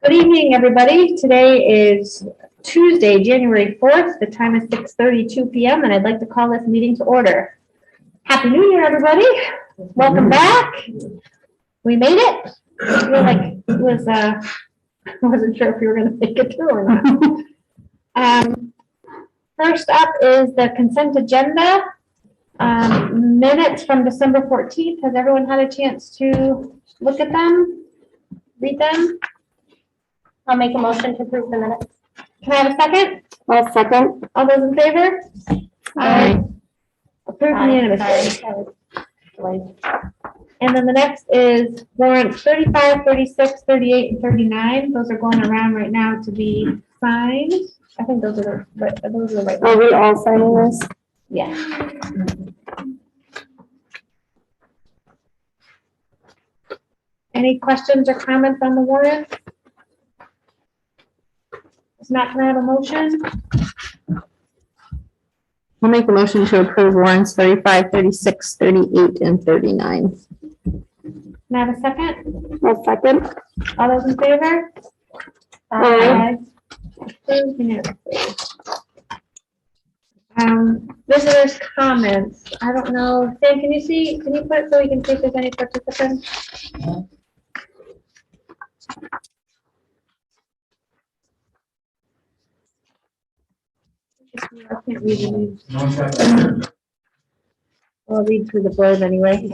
Good evening, everybody. Today is Tuesday, January 4th. The time is 6:32 p.m. and I'd like to call this meeting to order. Happy New Year, everybody. Welcome back. We made it. I feel like it was, I wasn't sure if we were going to make it through or not. First up is the consent agenda. Minutes from December 14th. Has everyone had a chance to look at them? Read them? I'll make a motion to approve the minutes. Can I have a second? I'll second. All those in favor? Aye. Approved unanimously. And then the next is warrants 35, 36, 38, and 39. Those are going around right now to be signed. I think those are the right. Are we all signing this? Yeah. Any questions or comments on the warrant? If not, can I have a motion? I'll make a motion to approve warrants 35, 36, 38, and 39. Can I have a second? I'll second. All those in favor? Aye. Approved unanimously. Visitors' comments. I don't know. Sam, can you put it so we can see if there's any participants? I can't read it. I'll read through the blurb anyway.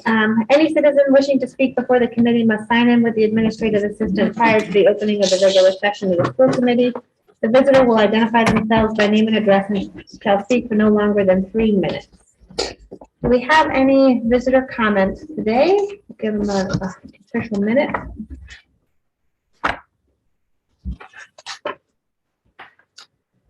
Any citizen wishing to speak before the committee must sign in with the administrative assistant prior to the opening of the regular session of the school committee. The visitor will identify themselves by name and address and shall speak for no longer than 3 minutes. Do we have any visitor comments today? Give them an official minute.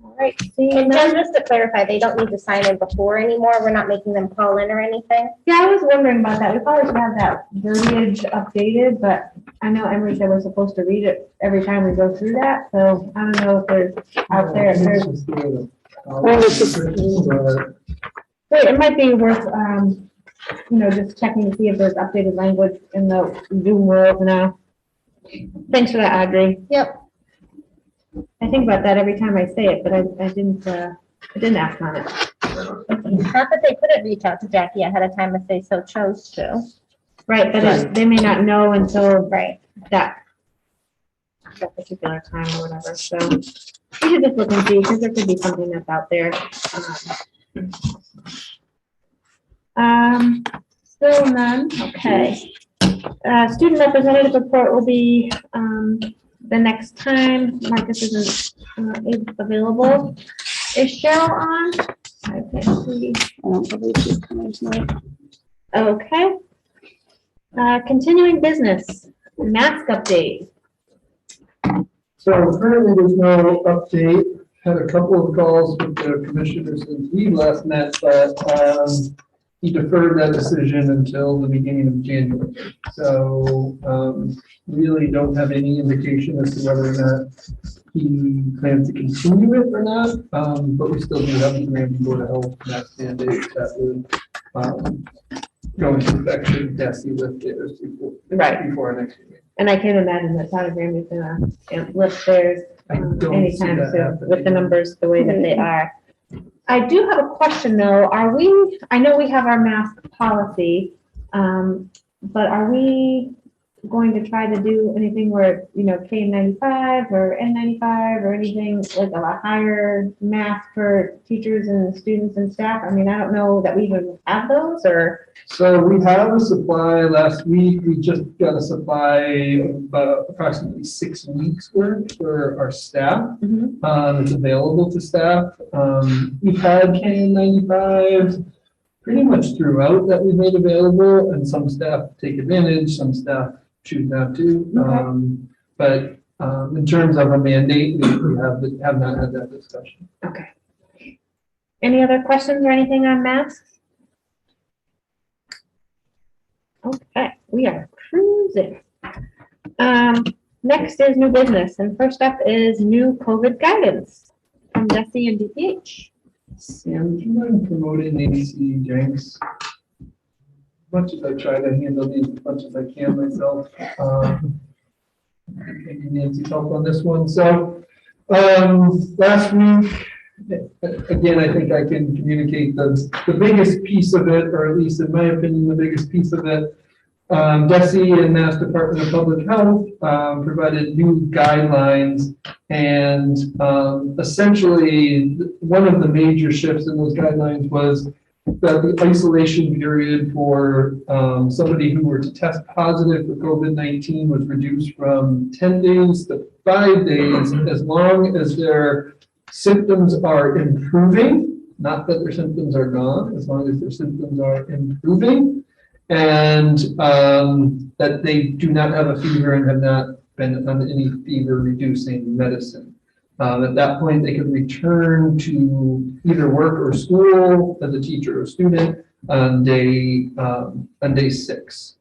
All right. And just to clarify, they don't need to sign in before anymore. We're not making them call in or anything. Yeah, I was wondering about that. We probably should have that verbiage updated, but I know Emery said we're supposed to read it every time we go through that, so I don't know if there's out there. But it might be worth, just checking to see if there's updated language in the Zoom world now. Thanks for that, Audrey. Yep. I think about that every time I say it, but I didn't act on it. Not that they couldn't reach out to Jackie ahead of time if they so chose to. Right, but they may not know until that particular time or whatever, so we should just look and see, because there could be something that's out there. Still none, okay. Student representative report will be the next time. Marcus isn't available. Is Cheryl on? I can't see. I don't believe she's coming tonight. Okay. Continuing business, mask update. So currently there's no update. Had a couple of calls with the commissioner since we last met, but he deferred that decision until the beginning of January. So really don't have any indication as to whether or not he plans to continue it or not. But we still do have the Granby Board of Health mask mandate that would go into effect should DESI lift theirs before our next meeting. And I can't imagine that town of Granby's gonna lift theirs anytime soon with the numbers the way that they are. I do have a question though. I know we have our mask policy, but are we going to try to do anything where, KN95 or N95 or anything like a higher mask for teachers and students and staff? I mean, I don't know that we even have those or. So we have a supply last week. We just got a supply of approximately 6 weeks worth for our staff. It's available to staff. We've had KN95 pretty much throughout that we've made available, and some staff take advantage, some staff choose not to. Okay. But in terms of a mandate, we have not had that discussion. Okay. Any other questions or anything on masks? Okay, we are cruising. Next is new business, and first up is new COVID guidance from DESI and DPH. Sam, do you mind promoting Nancy Jenks? As much as I try to handle these as much as I can myself, Maybe Nancy's help on this one. So, last week, again, I think I can communicate the biggest piece of it, or at least in my opinion, the biggest piece of it. DESE and Mass Department of Public Health provided new guidelines, and essentially one of the major shifts in those guidelines was that the isolation period for somebody who were to test positive for COVID-19 was reduced from 10 days to 5 days, as long as their symptoms are improving, not that their symptoms are gone, as long as their symptoms are improving, and that they do not have a fever and have not been on any fever reducing medicine. At that point, they could return to either work or school as a teacher or student on day 6.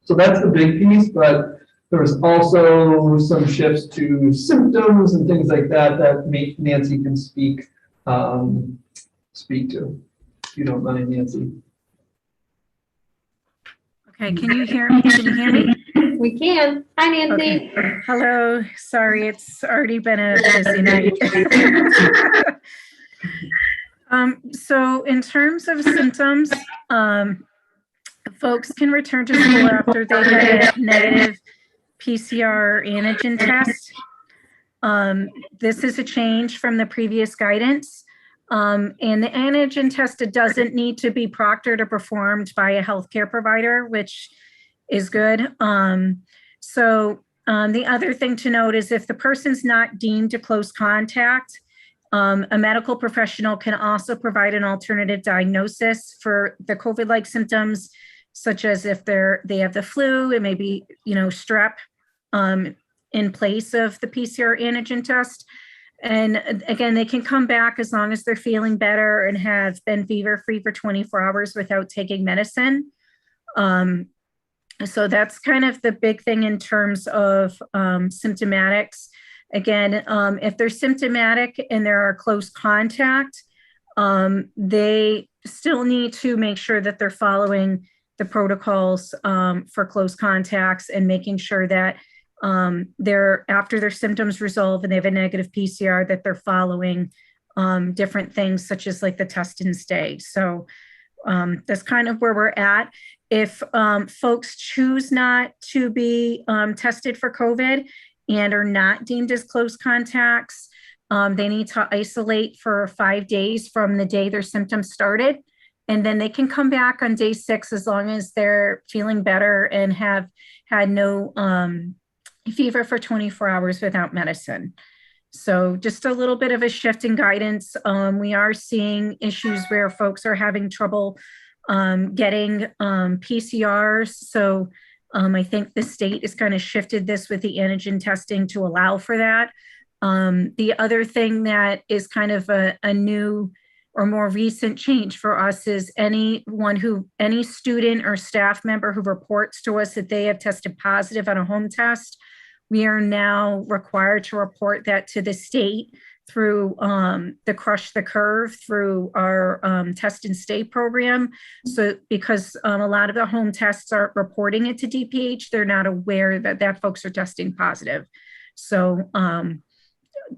So that's the big piece, but there was also some shifts to symptoms and things like that that Nancy can speak to, if you don't mind, Nancy. Okay, can you hear me? Can you hear me? We can. Hi, Nancy. Okay. Hello, sorry, it's already been a busy night. So in terms of symptoms, folks can return to school after they had a negative PCR antigen test. This is a change from the previous guidance. And the antigen test, it doesn't need to be proctored or performed by a healthcare provider, which is good. The other thing to note is if the person's not deemed a close contact, a medical professional can also provide an alternative diagnosis for the COVID-like symptoms, such as if they have the flu, it may be, strep in place of the PCR antigen test. And again, they can come back as long as they're feeling better and have been fever-free for 24 hours without taking medicine. So that's kind of the big thing in terms of symptomatics. Again, if they're symptomatic and they're a close contact, they still need to make sure that they're following the protocols for close contacts and making sure that after their symptoms resolve and they have a negative PCR, that they're following different things such as like the test and stay. So that's kind of where we're at. If folks choose not to be tested for COVID and are not deemed as close contacts, they need to isolate for 5 days from the day their symptoms started. And then they can come back on day 6 as long as they're feeling better and have had no fever for 24 hours without medicine. So just a little bit of a shift in guidance. We are seeing issues where folks are having trouble getting PCRs. So I think the state has kind of shifted this with the antigen testing to allow for that. The other thing that is kind of a new or more recent change for us is any student or staff member who reports to us that they have tested positive on a home test, we are now required to report that to the state through the Crush the Curve through our test and stay program. So because a lot of the home tests aren't reporting it to DPH, they're not aware that folks are testing positive. So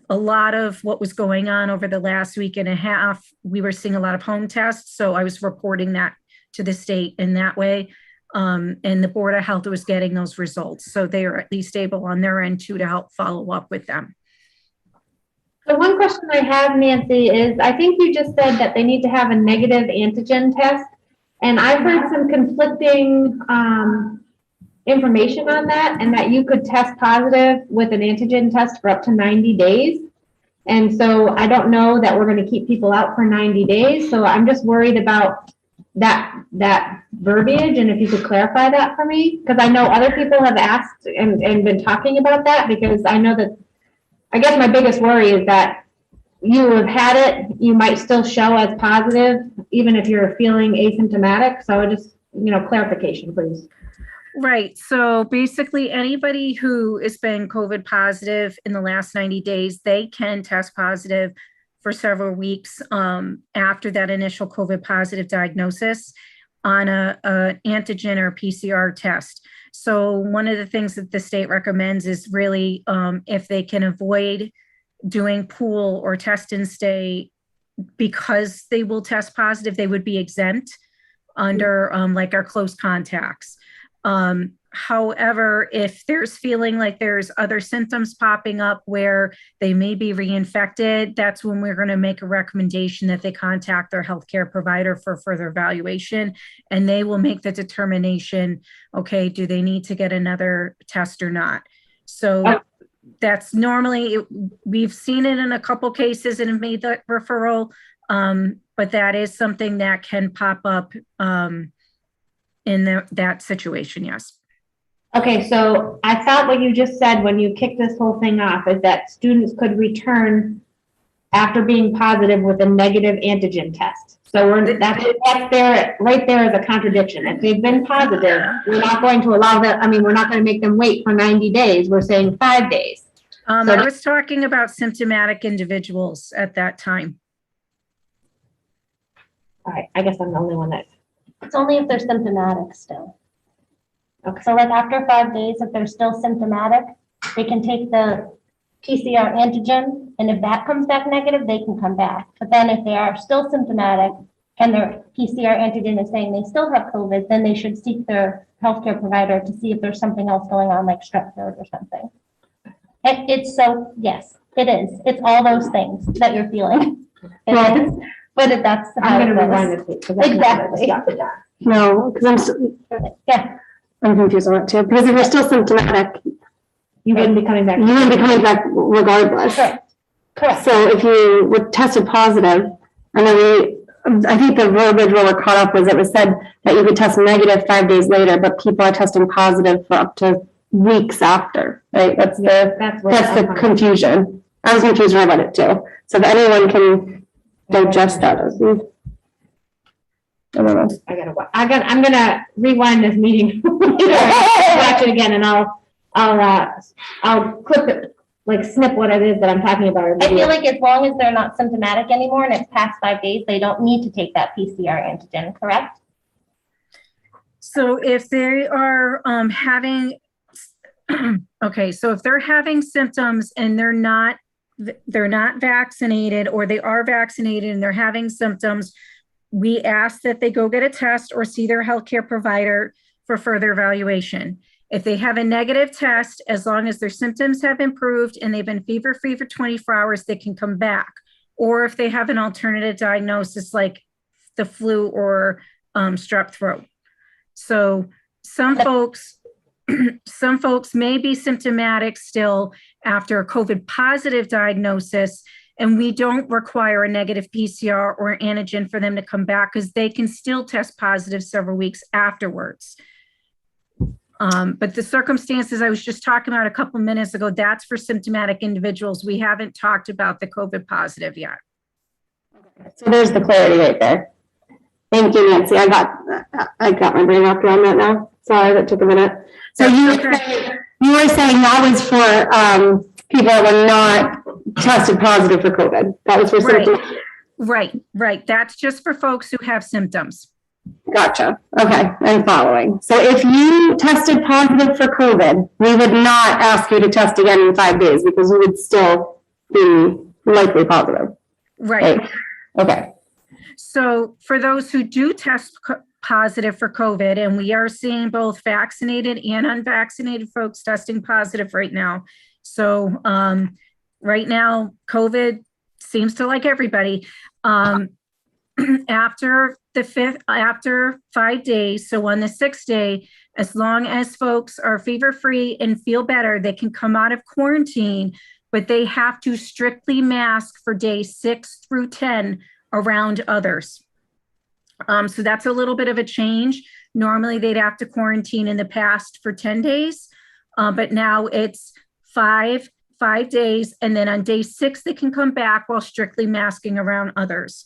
a lot of what was going on over the last week and a half, we were seeing a lot of home tests. So I was reporting that to the state in that way. And the Board of Health was getting those results. So they are at least able on their end too to help follow up with them. So one question I have, Nancy, is I think you just said that they need to have a negative antigen test. And I've heard some conflicting information on that, and that you could test positive with an antigen test for up to 90 days. And so I don't know that we're going to keep people out for 90 days. So I'm just worried about that verbiage, and if you could clarify that for me, because I know other people have asked and been talking about that, because I know that, I guess my biggest worry is that you have had it, you might still show as positive, even if you're feeling asymptomatic. So just, clarification, please. Right. So basically anybody who has been COVID positive in the last 90 days, they can test positive for several weeks after that initial COVID positive diagnosis on a antigen or PCR test. So one of the things that the state recommends is really if they can avoid doing pool or test and stay because they will test positive, they would be exempt under like our close contacts. However, if there's feeling like there's other symptoms popping up where they may be reinfected, that's when we're going to make a recommendation that they contact their healthcare provider for further evaluation, and they will make the determination, okay, do they need to get another test or not? So that's normally, we've seen it in a couple cases and have made that referral, but that is something that can pop up in that situation, yes. Okay, so I thought what you just said when you kicked this whole thing off is that students could return after being positive with a negative antigen test. So that's there, right there is a contradiction. If they've been positive, we're not going to allow that. I mean, we're not going to make them wait for 90 days. We're saying 5 days. I was talking about symptomatic individuals at that time. All right, I guess I'm the only one that. It's only if they're symptomatic still. Okay. So like after 5 days, if they're still symptomatic, they can take the PCR antigen, and if that comes back negative, they can come back. But then if they are still symptomatic and their PCR antigen is saying they still have COVID, then they should seek their healthcare provider to see if there's something else going on, like strep throat or something. It's so, yes, it is. It's all those things that you're feeling. It is, but that's how I'm going to it rewind goes. this because Exactly. No, because Yeah, I'm confused on that too, because if you're still symptomatic, You wouldn't be coming back. you wouldn't be coming back regardless. correct. Correct. So if you were tested positive, and then I think the verbiage where we're caught up was it was said that you could test negative 5 days later, but people are testing positive for up to weeks after, right? That's the confusion. I was confused when I read it too. So if anyone can digest that. I don't know. I'm gonna rewind this meeting. Watch it again, and I'll clip it, like snip what it is that I'm talking about. I feel like as long as they're not symptomatic anymore and it's past 5 days, they don't need to take that PCR antigen, correct? So if they are having, okay, so if they're having symptoms and they're not vaccinated, or they are vaccinated and they're having symptoms, we ask that they go get a test or see their healthcare provider for further evaluation. If they have a negative test, as long as their symptoms have improved and they've been fever-free for 24 hours, they can come back. Or if they have an alternative diagnosis like the flu or strep throat. So some folks may be symptomatic still after a COVID positive diagnosis, and we don't require a negative PCR or antigen for them to come back because they can still test positive several weeks afterwards. But the circumstances I was just talking about a couple minutes ago, that's for symptomatic individuals. We haven't talked about the COVID positive yet. So there's the clarity right there. Thank you, Nancy. I got my brain wrapped around that now. Sorry, that took a minute. So you were saying that was for people that were not tested positive for COVID. That was for symptoms. Right. That's just for folks who have symptoms. Gotcha. Okay, I'm following. So if you tested positive for COVID, we would not ask you to test again in 5 days because you would still be likely positive. Right. Okay. So for those who do test positive for COVID, and we are seeing both vaccinated and unvaccinated folks testing positive right now. So right now, COVID seems to like everybody. After 5 days, so on the 6th day, as long as folks are fever-free and feel better, they can come out of quarantine, but they have to strictly mask for days 6 through 10 around others. So that's a little bit of a change. Normally they'd have to quarantine in the past for 10 days, but now it's 5 days. And then on day 6, they can come back while strictly masking around others.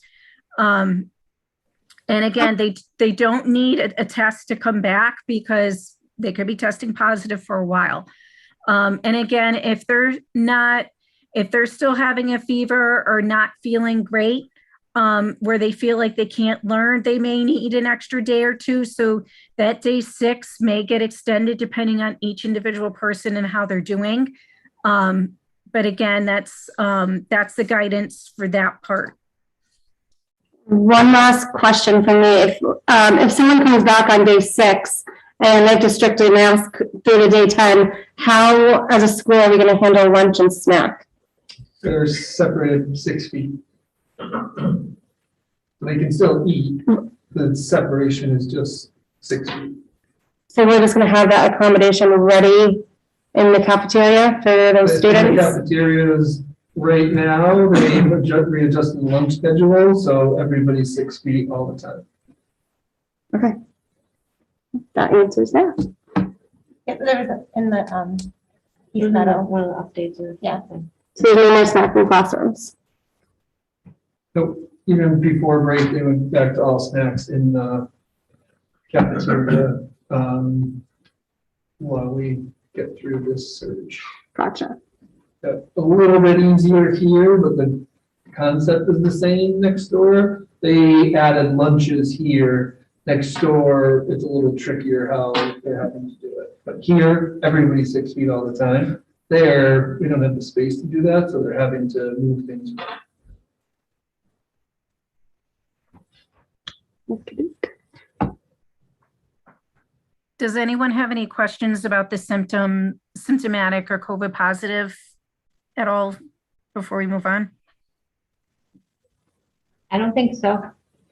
And again, they don't need a test to come back because they could be testing positive for a while. And again, if they're still having a fever or not feeling great, where they feel like they can't learn, they may need an extra day or two. So that day 6 may get extended depending on each individual person and how they're doing. But again, that's the guidance for that part. One last question for me. If someone comes back on day 6 and they have to strictly mask through to day 10, how, as a school, are we going to handle lunch and snack? They're separated 6 feet. They can still eat. The separation is just 6 feet. So we're just going to have that accommodation ready in the cafeteria for those The students? cafeterias right now, they readjusted the lunch schedule, so everybody's 6 feet all the time. Okay. That answers that. Yeah, there was in the, East Meadow. One of the updates is. Yeah. So there's no more snack in classrooms. So even before break, they went back to all snacks in the cafeteria, while we get through this surge. Gotcha. A little bit easier here, but the concept is the same next door. They added lunches here. Next door, it's a little trickier how they're having to do it. But here, everybody's 6 feet all the time. There, we don't have the space to do that, so they're having to move things. Does anyone have any questions about the symptomatic or COVID positive at all before we move on? I don't think so.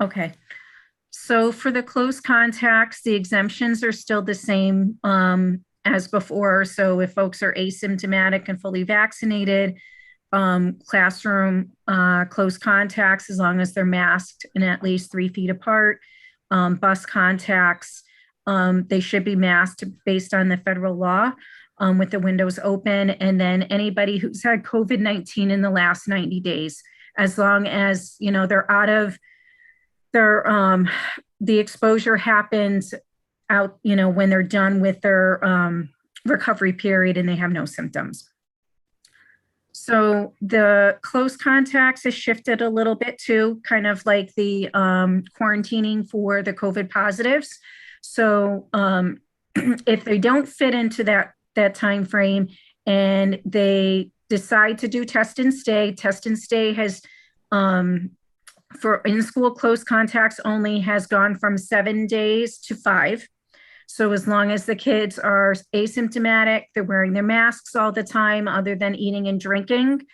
Okay. So for the close contacts, the exemptions are still the same as before. So if folks are asymptomatic and fully vaccinated, classroom close contacts, as long as they're masked and at least 3 feet apart, bus contacts, they should be masked based on the federal law with the windows open. And then anybody who's had COVID-19 in the last 90 days, as long as, you know, they're out of their, the exposure happens out, you know, when they're done with their recovery period and they have no symptoms. So the close contacts has shifted a little bit too, kind of like the quarantining for the COVID positives. So if they don't fit into that time frame and they decide to do test and stay has for in-school close contacts only has gone from 7 days to 5. So as long as the kids are asymptomatic, they're wearing their masks all the time other than eating and drinking.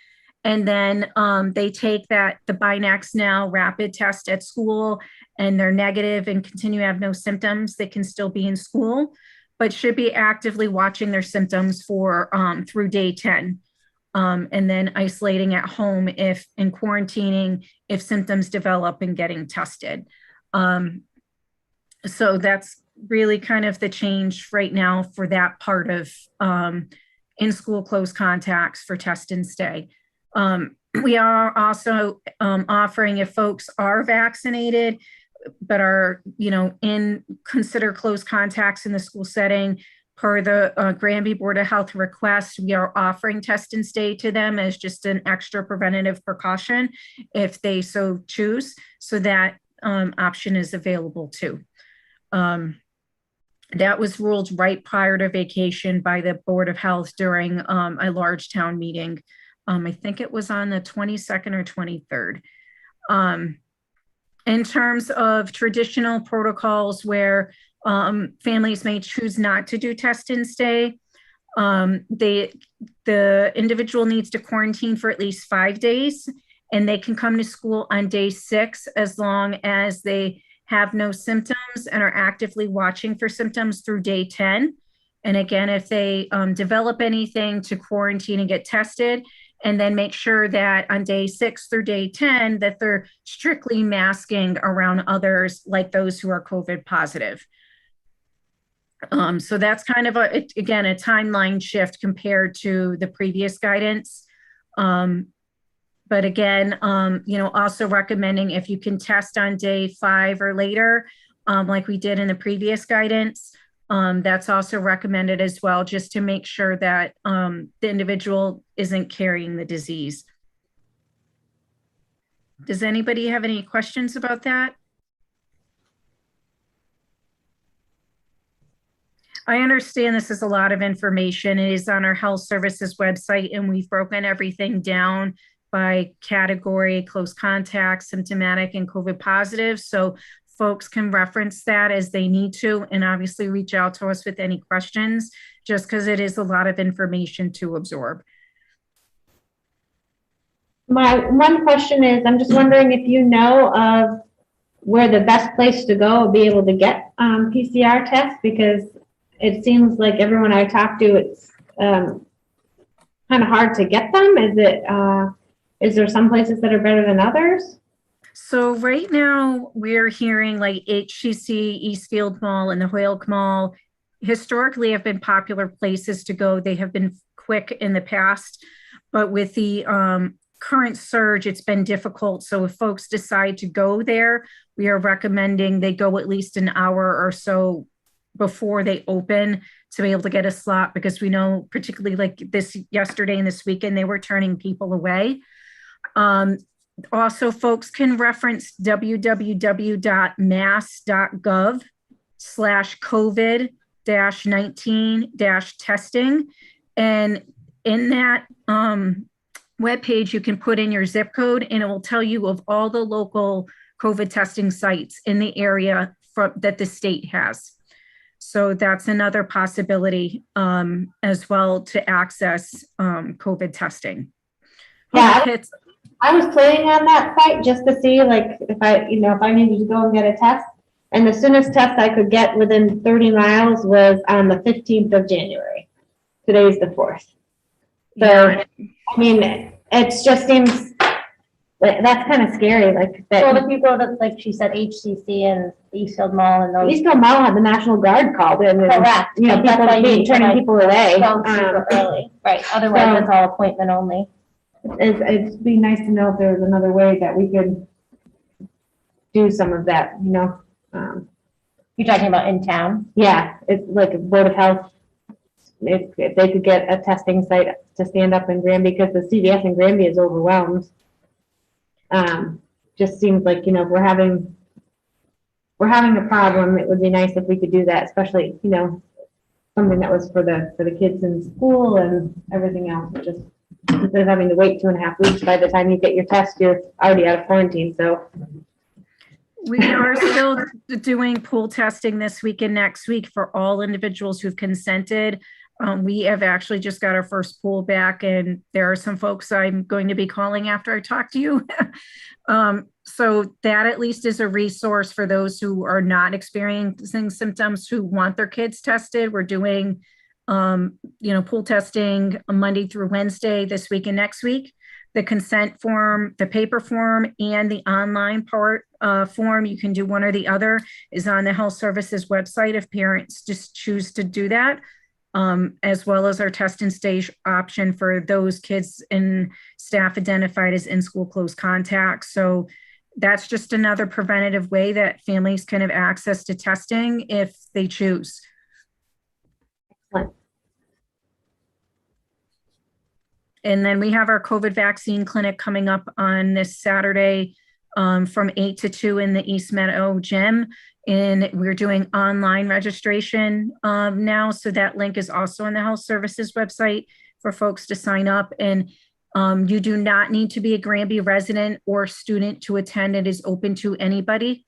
And then they take the Binax Now rapid test at school and they're negative and continue to have no symptoms, they can still be in school, but should be actively watching their symptoms for through day 10. And then isolating at home and quarantining if symptoms develop and getting tested. So that's really kind of the change right now for that part of in-school close contacts for test and stay. We are also offering, if folks are vaccinated, but are, you know, consider close contacts in the school setting, per the Granby Board of Health request, we are offering test and stay to them as just an extra preventative precaution if they so choose. So that option is available too. That was ruled right prior to vacation by the Board of Health during a large town meeting. I think it was on the 22nd or 23rd. In terms of traditional protocols where families may choose not to do test and stay, the individual needs to quarantine for at least 5 days, and they can come to school on day 6 as long as they have no symptoms and are actively watching for symptoms through day 10. And again, if they develop anything, to quarantine and get tested, and then make sure that on day 6 through day 10 that they're strictly masking around others like those who are COVID positive. So that's kind of again, a timeline shift compared to the previous guidance. But again, you know, also recommending if you can test on day 5 or later, like we did in the previous guidance, that's also recommended as well, just to make sure that the individual isn't carrying the disease. Does anybody have any questions about that? I understand this is a lot of information. It is on our health services website, and we've broken everything down by category, close contacts, symptomatic, and COVID positive. So folks can reference that as they need to, and obviously reach out to us with any questions, just because it is a lot of information to absorb. My one question is, I'm just wondering if you know of where the best place to go will be able to get PCR tests, because it seems like everyone I talk to, it's kind of hard to get them. Is there some places that are better than others? So right now we're hearing like HCC, Eastfield Mall, and the Hoyok Mall historically have been popular places to go. They have been quick in the past, but with the current surge, it's been difficult. So if folks decide to go there, we are recommending they go at least an hour or so before they open to be able to get a slot, because we know particularly like this yesterday and this weekend, they were turning people away. Also, folks can reference www.mass.gov/COVID-19-testing. And in that webpage, you can put in your zip code and it will tell you of all the local COVID testing sites in the area that the state has. So that's another possibility as well to access COVID testing. Yeah, I was planning on that site just to see, like, if I needed to go and get a test. And the soonest test I could get within 30 miles was on the 15th of January. Today's the 4th. So, Yeah. I mean, it just seems like that's kind of scary. Like that. Well, if you go to, like she said, HCC and Eastfield Mall and those. Eastfield Mall had the National Guard called in. Correct. You know, That's people why you need to, turning like, people away. Go super early, right? Otherwise, it's all appointment only. It'd be nice to know if there was another way that we could do some of that, you know? You're talking about in town? Yeah, it's like a Board of Health, if they could get a testing site to stand up in Granby, because the CVS in Granby is overwhelmed. Just seems like, you know, if we're having a problem, it would be nice if we could do that, especially, you know, something that was for the kids in school and everything else. Just instead of having to wait 2.5 weeks, by the time you get your test, you're already out of quarantine, so. We are still doing pool testing this week and next week for all individuals who've consented. We have actually just got our first pool back, and there are some folks I'm going to be calling after I talk to you. So that at least is a resource for those who are not experiencing symptoms who want their kids tested. We're doing, pool testing Monday through Wednesday this week and next week. The consent form, the paper form, and the online part form, you can do one or the other, is on the health services website if parents just choose to do that, as well as our test and stage option for those kids and staff identified as in-school close contacts. So that's just another preventative way that families can have access to testing if they choose. Excellent. And then we have our COVID vaccine clinic coming up on this Saturday from 8 to 2 in the East Meadow Gym. And we're doing online registration now. So that link is also on the health services website for folks to sign up. And you do not need to be a Granby resident or student to attend. It is open to anybody.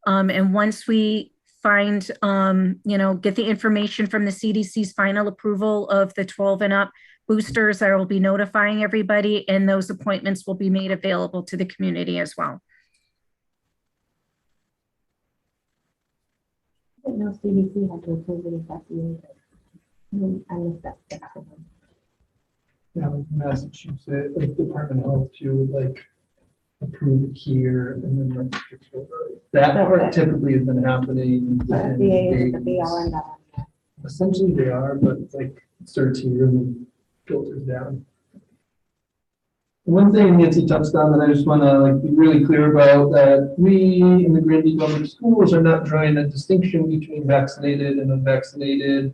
And once we find, get the information from the CDC's final approval of the 12 and up boosters, I will be notifying everybody, and those appointments will be made available to the community as well. I didn't know CDC had to approve it if that's the I missed that step. Yeah, like Massachusetts, like Department of Health too, would like approve it here and then like that part typically has been happening. in The be states. all in that. Essentially they are, but it's like it starts here and then filters down. One thing Nancy touched on that I just want to be really clear about, that we in the Granby Public Schools are not drawing a distinction between vaccinated and unvaccinated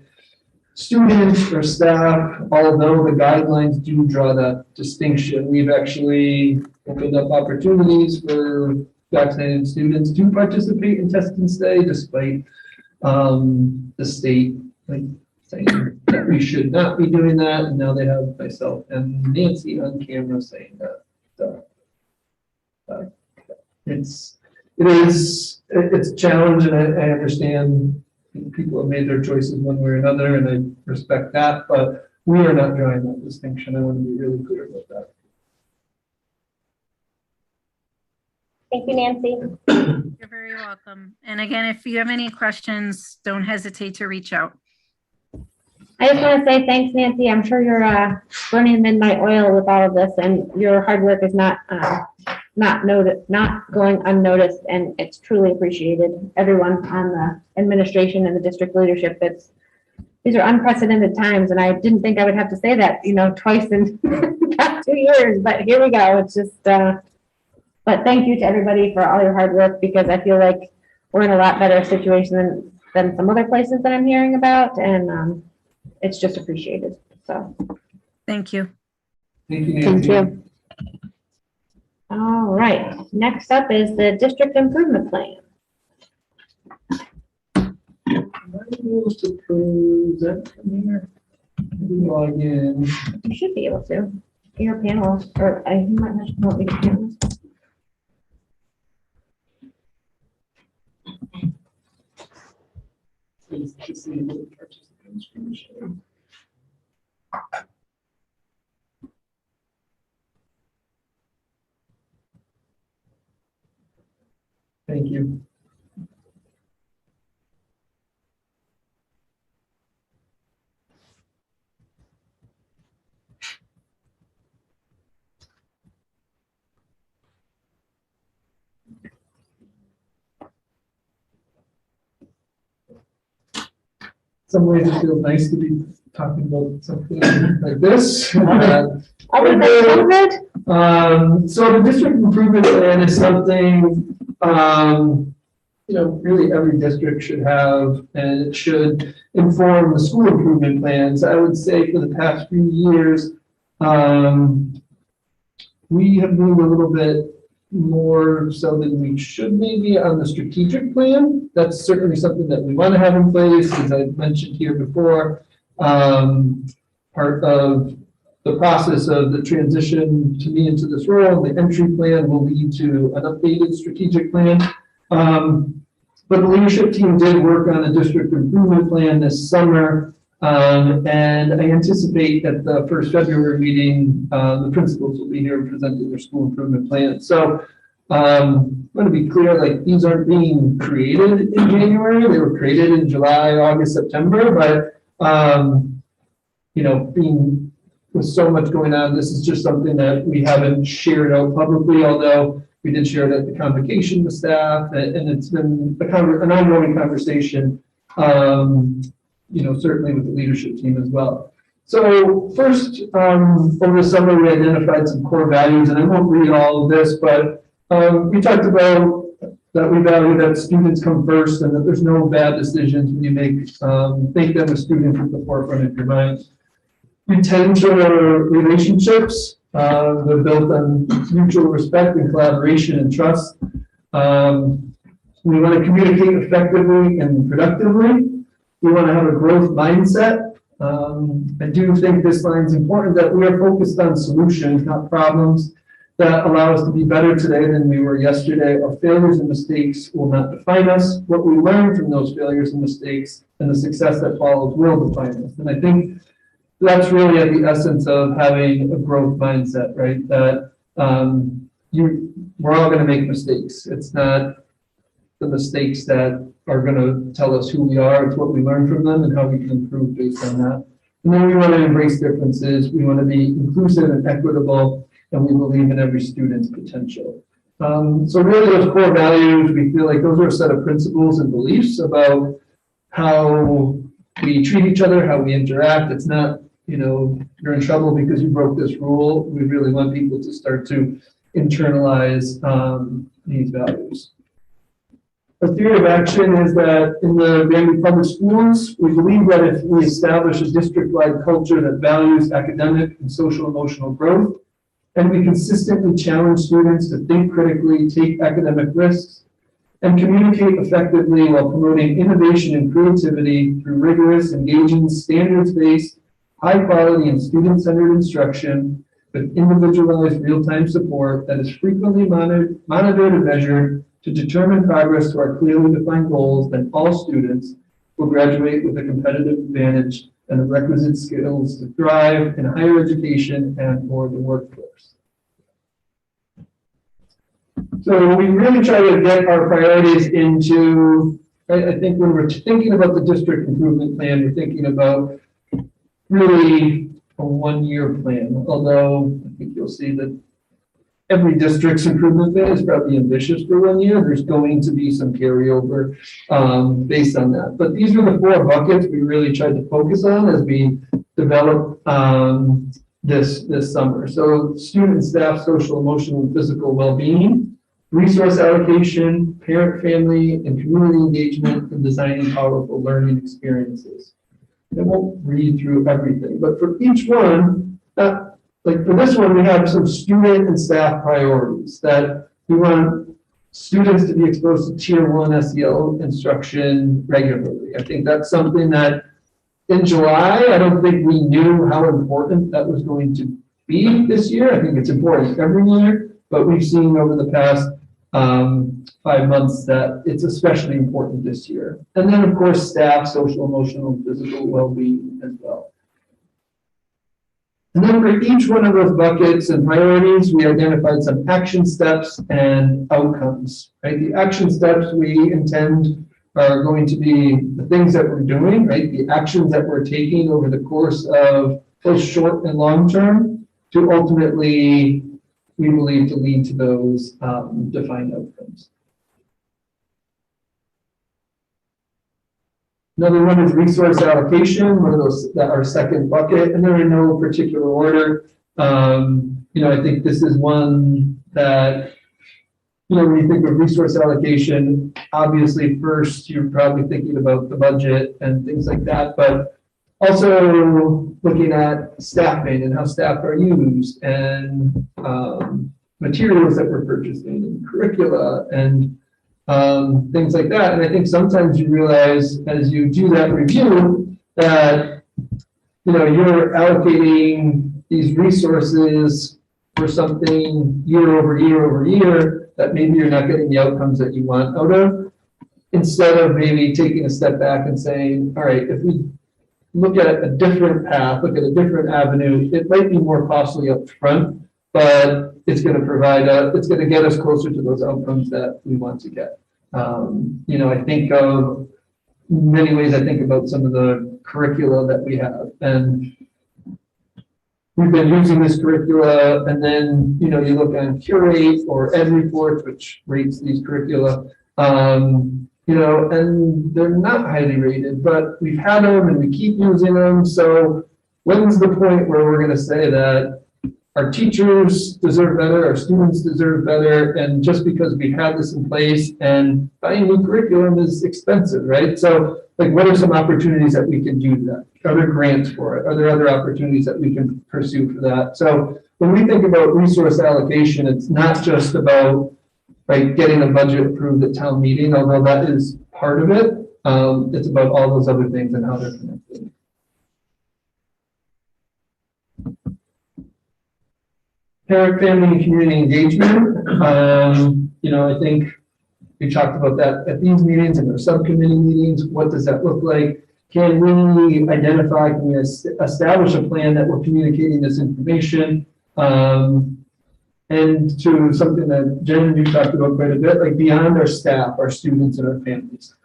students or staff, although the guidelines do draw that distinction, we've actually opened up opportunities for vaccinated students to participate in test and stay, despite the state saying that we should not be doing that. And now they have myself and Nancy on camera saying that. It's a challenge, and I understand people have made their choices one way or another, and I respect that, but we are not drawing that distinction. I want to be really clear about that. Thank you, Nancy. You're very welcome. And again, if you have any questions, don't hesitate to reach out. I just want to say thanks, Nancy. I'm sure you're burning midnight oil with all of this, and your hard work is not going unnoticed, and it's truly appreciated. Everyone on the administration and the district leadership. These are unprecedented times, and I didn't think I would have to say that, twice in the past 2 years. But here we go. It's just. But thank you to everybody for all your hard work, because I feel like we're in a lot better situation than some other places that I'm hearing about, and it's just appreciated. So, Thank you. Thank you, Nancy. Thank you. all right. Next up is the district improvement plan. Am I able to present from here? Maybe log in. You should be able to. Your panel, or I might not want me to panel. Please disable participant screen share. Thank you. Some ways it feels nice to be talking about something like this. Are we good? So the district improvement plan is something, really every district should have, and it should inform the school improvement plans. I would say for the past few years, we have moved a little bit more so than we should maybe on the strategic plan. That's certainly something that we want to have in place, as I mentioned here before. Part of the process of the transition to me into this role, the entry plan will lead to an updated strategic plan. But the leadership team did work on a district improvement plan this summer. And I anticipate at the first February meeting, the principals will be here presenting their school improvement plan. So I'm going to be clear, like, these aren't being created in January. They were created in July, August, September. But, being with so much going on, this is just something that we haven't shared out publicly, although we did share it at the convocation with staff, and it's been an ongoing conversation, certainly with the leadership team as well. So first, over the summer, we identified some core values, and I won't read all of this, but we talked about that we value that students come first, and that there's no bad decisions when you make them a student at the forefront of your mind. Retention relationships, they're built on mutual respect and collaboration and trust. We want to communicate effectively and productively. We want to have a growth mindset. I do think this line is important, that we are focused on solutions, not problems, that allow us to be better today than we were yesterday. Our failures and mistakes will not define us. What we learn from those failures and mistakes and the success that follows will define us. And I think that's really at the essence of having a growth mindset, right? That we're all going to make mistakes. It's not the mistakes that are going to tell us who we are. It's what we learn from them and how we can improve based on that. And then we want to embrace differences. We want to be inclusive and equitable, and we believe in every student's potential. So really those core values, we feel like those are a set of principles and beliefs about how we treat each other, how we interact. It's not, you're in trouble because you broke this rule. We really want people to start to internalize these values. a theory of action is that in the Granby Public Schools, we believe that if we establish a district-wide culture that values academic and social emotional growth, and we consistently challenge students to think critically, take academic risks, and communicate effectively while promoting innovation and creativity through rigorous, engaging, standards-based, high-quality, and student-centered instruction with individualized real-time support that is frequently monitored and measured to determine progress to our clearly defined goals, then all students will graduate with a competitive advantage and the requisite skills to thrive in higher education and or the workforce. So we really try to get our priorities into, I think when we're thinking about the district improvement plan, we're thinking about really a one-year plan, although I think you'll see that every district's improvement plan is probably ambitious for 1 year. There's going to be some carryover based on that. But these are the 4 buckets we really tried to focus on as we develop this summer. So student, staff, social, emotional, and physical well-being, resource allocation, parent, family, and community engagement, and designing powerful learning experiences. I won't read through everything, but for each one, like for this one, we have some student and staff priorities that we want students to be exposed to Tier 1 SEL instruction regularly. I think that's something that in July, I don't think we knew how important that was going to be this year. I think it's important every year, but we've seen over the past 5 months that it's especially important this year. And then of course, staff, social, emotional, and physical well-being as well. And then for each one of those buckets and priorities, we identified some action steps and outcomes, right? The action steps we intend are going to be the things that we're doing, right? The actions that we're taking over the course of both short and long term to ultimately, we believe, to lead to those defined outcomes. Another one is resource allocation, one of those that our second bucket, and they're in no particular order. I think this is one that, when you think of resource allocation, obviously first you're probably thinking about the budget and things like that, but also looking at staffing and how staff are used and materials that we're purchasing and curricula and things like that. And I think sometimes you realize as you do that review that, you're allocating these resources for something year over year that maybe you're not getting the outcomes that you want out of, instead of maybe taking a step back and saying, all right, if we look at a different path, look at a different avenue, it might be more costly up front, but it's going to provide it's going to get us closer to those outcomes that we want to get. I think of many ways. I think about some of the curricula that we have, and we've been using this curricula, and then, you look on Curate or Ed Reports, which rates these curricula, and they're not highly rated, but we've had them and we keep using them. So when's the point where we're going to say that our teachers deserve better, our students deserve better, and just because we have this in place and buying new curriculum is expensive, right? So, what are some opportunities that we can do that? Are there grants for it? Are there other opportunities that we can pursue for that? So, when we think about resource allocation, it's not just about getting a budget approved at town meeting, although that is part of it. It's about all those other things and how they're connected. Parent, family, and community engagement. I think we talked about that at these meetings and our subcommittee meetings. What does that look like? Can we identify, can we establish a plan that we're communicating this information? And to something that Jen and you talked about quite a bit, beyond our staff, our students, and our families.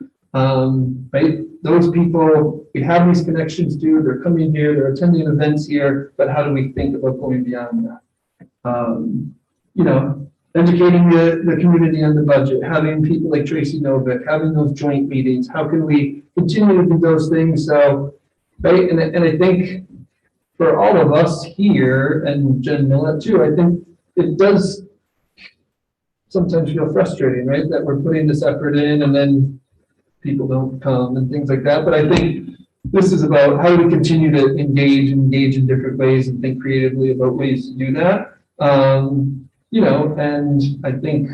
Those people, we have these connections to, they're coming here, they're attending events here, but how do we think about going beyond that? Educating the community on the budget, having people like Tracy Novick, having those joint meetings, how can we continue to do those things? So, and I think for all of us here, and Jen Millett too, I think it does sometimes feel frustrating, right? That we're putting this effort in and then people don't come and things like that. But I think this is about how do we continue to engage in different ways and think creatively about ways to do that. And I think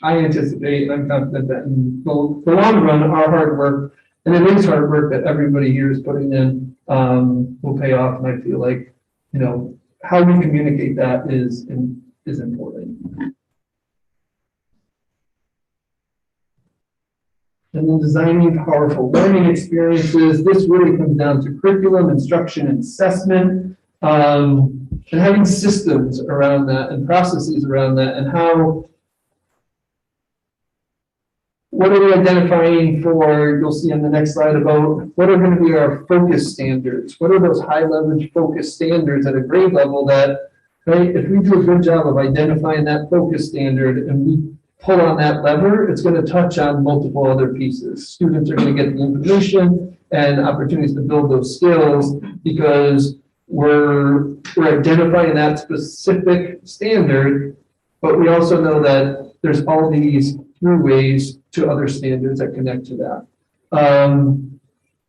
I anticipate, and I'm confident that in the long run, our hard work, and it is hard work that everybody here is putting in, will pay off. And I feel like, how we communicate that is important. And then designing powerful learning experiences. This really comes down to curriculum, instruction, and assessment, and having systems around that and processes around that, and what are we identifying for, you'll see on the next slide about what are going to be our focus standards? What are those high leverage focus standards at a grade level that, right, if we do a good job of identifying that focus standard and we pull on that lever, it's going to touch on multiple other pieces. Students are going to get the information and opportunities to build those skills because we're identifying that specific standard, but we also know that there's all these throughways to other standards that connect to that.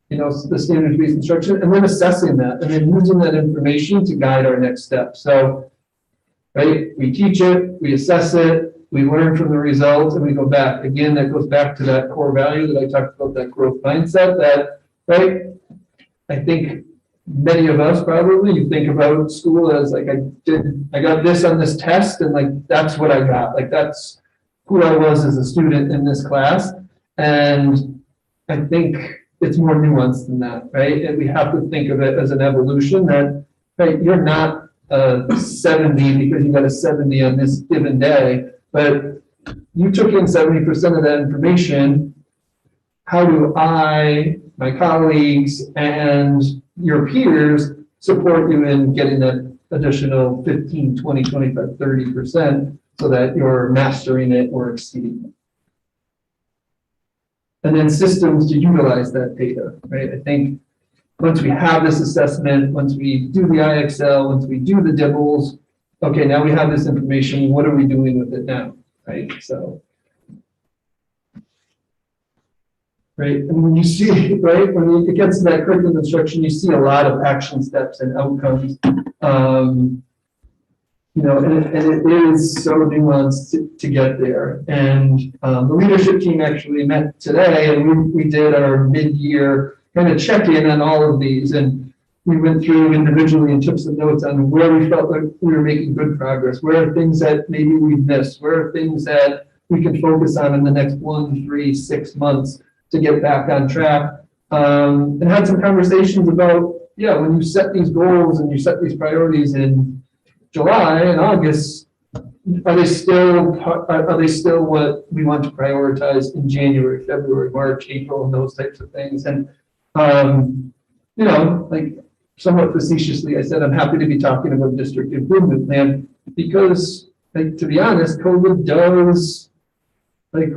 The standards-based instruction, and then assessing that, and then using that information to guide our next step. So, right, we teach it, we assess it, we learn from the results, and we go back. Again, that goes back to that core value that I talked about, that growth mindset, that, right, I think many of us probably, you think about school as like, I got this on this test, and like, that's what I got. Like, that's who I was as a student in this class. And I think it's more nuanced than that, right? And we have to think of it as an evolution that, right, you're not 70 because you got a 70 on this given day, but you took in 70% of that information. How do I, my colleagues, and your peers support you in getting that additional 15, 20, 25, 30% so that you're mastering it or exceeding it? And then systems to utilize that data, right? I think once we have this assessment, once we do the IXL, once we do the DIBELS, okay, now we have this information, what are we doing with it now, right? So, right, and when you see, right, when it gets to that curriculum instruction, you see a lot of action steps and outcomes, and it is so nuanced to get there. And the leadership team actually met today, and we did our mid-year kind of check-in on all of these, and we went through individually and took some notes on where we felt like we were making good progress, where are things that maybe we missed, where are things that we can focus on in the next 1, 3, 6 months to get back on track, and had some conversations about, when you set these goals and you set these priorities in July and August, are they still what we want to prioritize in January, February, March, April, and those types of things? And like somewhat facetiously, I said I'm happy to be talking about district improvement plan because, like, to be honest, COVID does like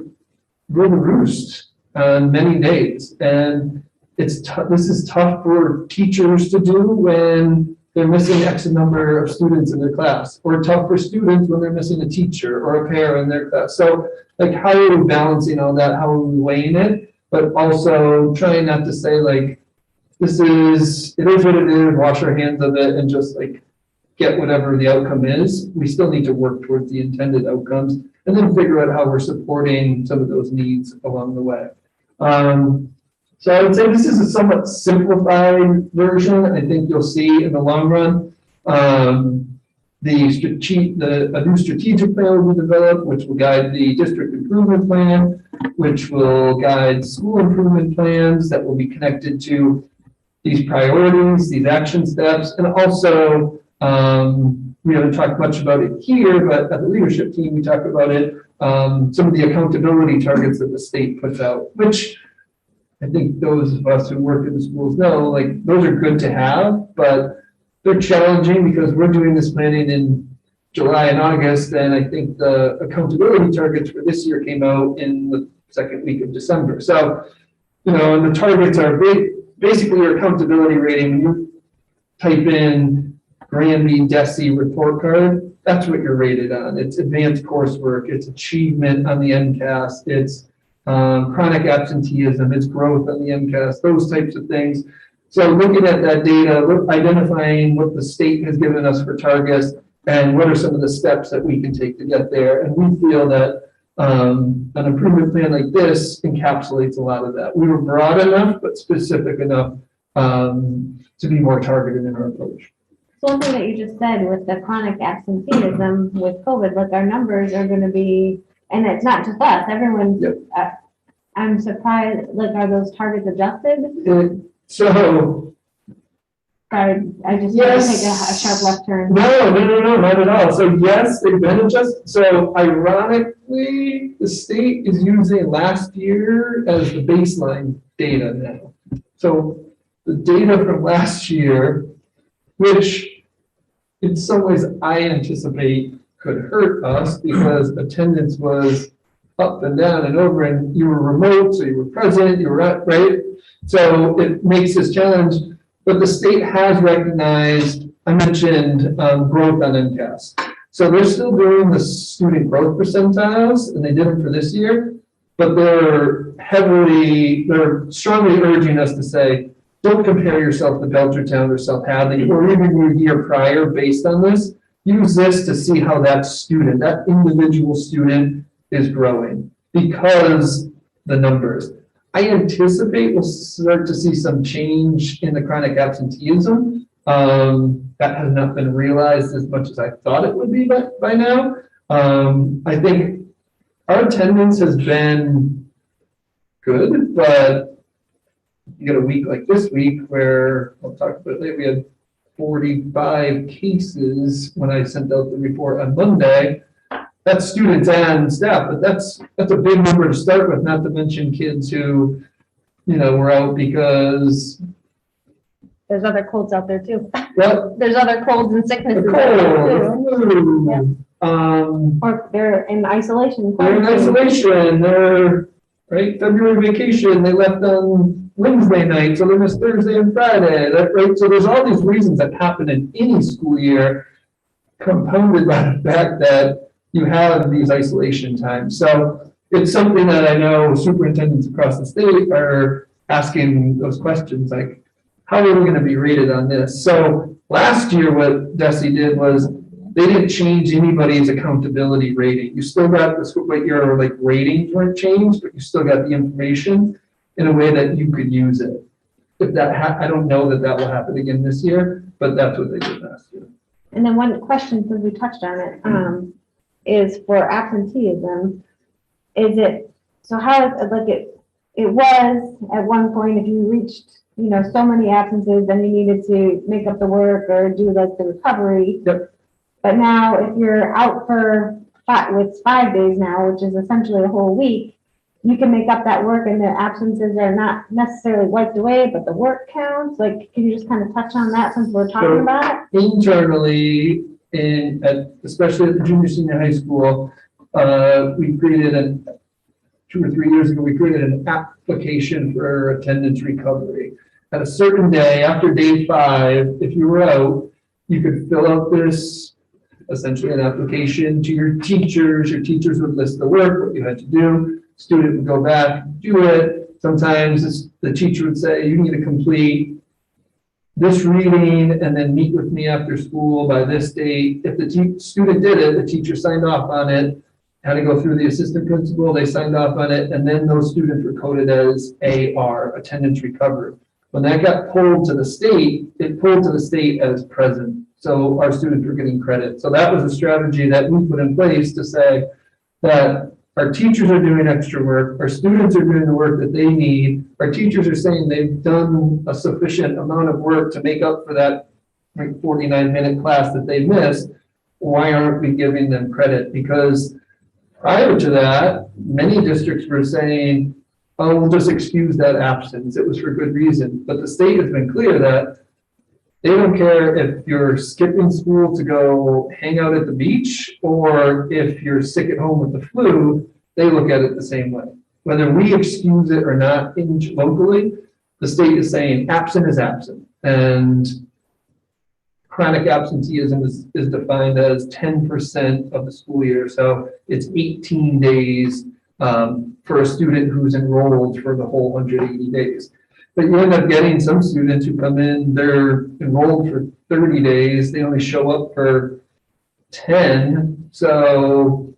rule the roost on many days, and this is tough for teachers to do when they're missing X number of students in their class, or tough for students when they're missing a teacher or a pair in their class. So, like, how are we balancing all that? How are we weighing it? But also trying not to say like, it is what it is, wash our hands of it and just like get whatever the outcome is. We still need to work towards the intended outcomes and then figure out how we're supporting some of those needs along the way. So I would say this is a somewhat simplified version. I think you'll see in the long run, a new strategic plan will be developed, which will guide the district improvement plan, which will guide school improvement plans that will be connected to these priorities, these action steps, and also, we haven't talked much about it here, but at the leadership team, we talked about it, some of the accountability targets that the state puts out, which I think those of us who work in the schools know, like, those are good to have, but they're challenging because we're doing this planning in July and August, and I think the accountability targets for this year came out in the second week of December. So, and the targets are basically your accountability rating. When you type in Granby DESI report card, that's what you're rated on. It's advanced coursework, it's achievement on the MCAS, it's chronic absenteeism, it's growth on the MCAS, those types of things. So looking at that data, identifying what the state has given us for targets and what are some of the steps that we can take to get there. And we feel that an improvement plan like this encapsulates a lot of that. We were broad enough, but specific enough to be more targeted in our approach. So one thing that you just said with the chronic absenteeism with COVID, like our numbers are going to be, and it's not just us, everyone. Yep. I'm surprised, like, are those targets adjusted? So, Sorry, I just want to Yes. take a sharp left turn. no, not at all. So yes, they've been adjusted. So ironically, the state is using last year as the baseline data now. So the data from last year, which in some ways I anticipate could hurt us because attendance was up and down and over, and you were remote, so you were present, you were at, right? So it makes this challenge, but the state has recognized, I mentioned growth on MCAS. So they're still doing the student growth percentiles, and they did them for this year, but they're strongly urging us to say, don't compare yourself to Belchertown or South Hadley or even your year prior based on this. Use this to see how that student, that individual student is growing because the numbers. I anticipate we'll start to see some change in the chronic absenteeism. That has not been realized as much as I thought it would be by now. I think our attendance has been good, but you get a week like this week where I'll talk about it later, we had 45 cases when I sent out the report on Monday. That's students and staff, but that's a big number to start with, not to mention kids who, were out because. There's other colds out there too. What? There's other colds and sicknesses. The out there, cold, too. Or they're in isolation. They're in isolation, they're, right, February vacation, they left on Wednesday night, so they missed Thursday and Friday, right? So there's all these reasons that happen in any school year, compounded by the fact that you have these isolation times. So it's something that I know superintendents across the state are asking those questions, like, how are we going to be rated on this? So last year, what DESE did was they didn't change anybody's accountability rating. You still got this, what your ratings weren't changed, but you still got the information in a way that you could use it. If that I don't know that will happen again this year, but that's what they did last year. And then one question, since we touched on it, is for absenteeism. Is it, so how is it was at one point, if you reached, so many absences, then you needed to make up the work or do the recovery. Yep. But now if you're out for it's 5 days now, which is essentially a whole week, you can make up that work and the absences are not necessarily wiped away, but the work counts. Can you just kind of touch on that since we're talking about it? Internally, especially at the junior senior high school, we created 2 or 3 years ago, we created an application for attendance recovery. At a certain day, after day 5, if you were out, you could fill out this, essentially an application to your teachers. Your teachers would list the work, what you had to do. Student would go back, do it. Sometimes the teacher would say, you need to complete this reading and then meet with me after school by this date. If the student did it, the teacher signed off on it, had to go through the assistant principal, they signed off on it, and then those students were coded as AR, attendance recovery. When that got pulled to the state, it pulled to the state as present. So our students were getting credit. So that was a strategy that we put in place to say that our teachers are doing extra work, our students are doing the work that they need, our teachers are saying they've done a sufficient amount of work to make up for that 49-minute class that they missed. Why aren't we giving them credit? Because prior to that, many districts were saying, oh, we'll just excuse that absence. It was for good reason. But the state has been clear that they don't care if you're skipping school to go hang out at the beach or if you're sick at home with the flu, they look at it the same way. Whether we excuse it or not locally, the state is saying absent is absent. And chronic absenteeism is defined as 10% of the school year. So it's 18 days for a student who's enrolled for the whole 180 days. But you end up getting some students who come in, they're enrolled for 30 days, they only show up for 10. So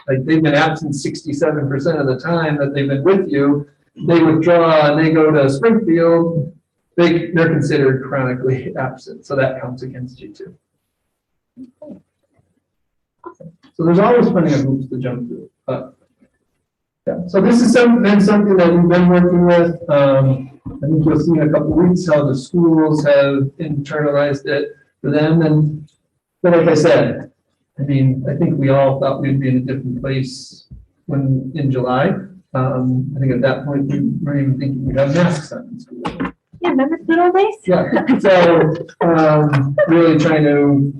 like they've been absent 67% of the time that they've been with you. They withdraw and they go to Springfield, they're considered chronically absent. So that counts against you too. So there's always plenty of hoops to jump through. Yeah. So this is been something that we've been working with. I think you'll see in a couple of weeks how the schools have internalized it for them. But like I said, I mean, I think we all thought we'd be in a different place in July. I think at that point we weren't even thinking we'd have masks on in school. Yeah, remember the good old days? Yeah, so really trying to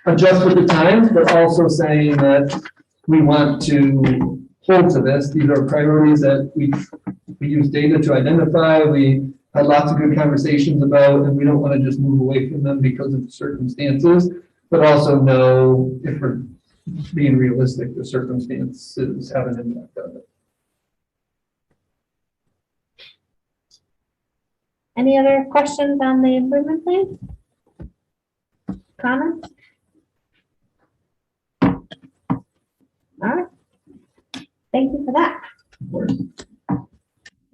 adjust with the times, but also saying that we want to hold to this. These are priorities that we use data to identify. We had lots of good conversations about, and we don't want to just move away from them because of circumstances, but also know if we're being realistic, the circumstances have an impact on it. Any other questions on the improvement plan? Comments? All right. Thank you for that.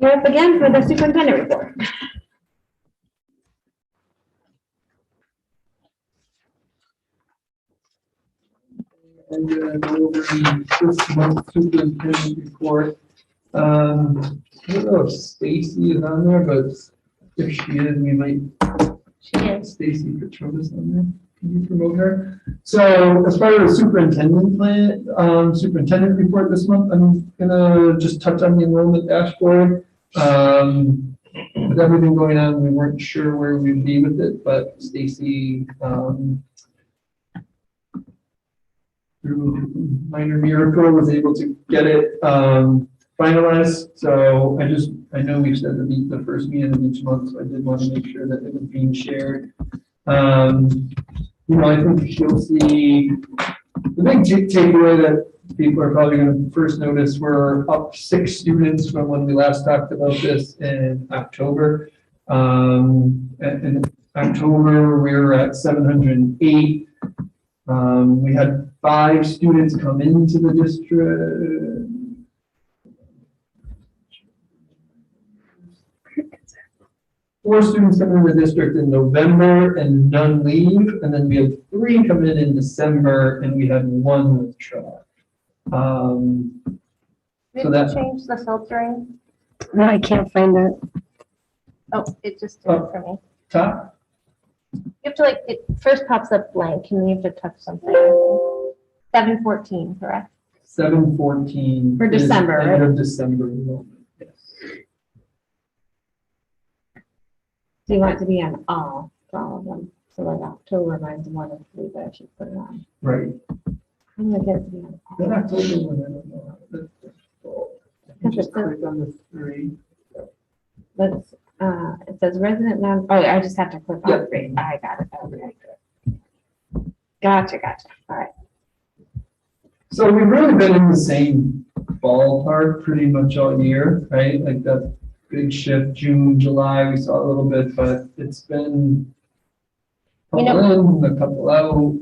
You're up again for the superintendent report. And go over this month's superintendent report. I don't know if Stacy is on there, but if she is, we might. She is. Stacy Petronas on there. Can you promote her? So as far as the superintendent plan, superintendent report this month, I'm gonna just touch on the enrollment dashboard. With everything going on, we weren't sure where we'd be with it, but Stacy, through minor miracle, was able to get it finalized. So I know we've said the first meeting of each month, so I did want to make sure that it was being shared. I think you'll see the big takeaway that people are probably going to first notice, we're up 6 students from when we last talked about this in October. In October, we were at 708. We had 5 students come into the district. 4 students come in the district in November and none leave, and then we have 3 come in December, and we had 1 withdraw. Did that- you change the filtering? No, I can't find it. Oh, it just did it for me. Top, You have to it first pops up blank and you have to touch something. 714, correct? 7/14 For December, is right? end of December enrollment. Yes. So you want it to be on all, for all of them. So like October, mine's 1 of 3, but I should put it on. Right. I'm gonna get it to be on Then all. October, when I don't know. That's difficult. You just click on the 3. But it says resident non, oh, I just have to click Yeah. on 3. I got it. Okay, good. Gotcha. All right. So we've really been in the same ballpark pretty much all year, right? Like that big shift, June, July, we saw a little bit, but it's been a couple in, a couple out.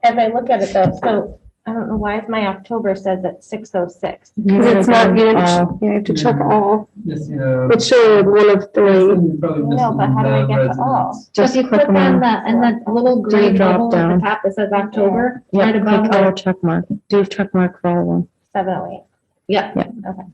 As I look at it though, so I don't know why my October says at 6:06. Because it's not, you have to check all. Yes, you know. It's showing 1 of 3. You're probably No, but how do I get to all? non-residents. So if you click on the little green drop bubble at down. the top that says October, Yeah, right click above all it. check mark. Do check mark for all of them. 708. Yeah. Okay.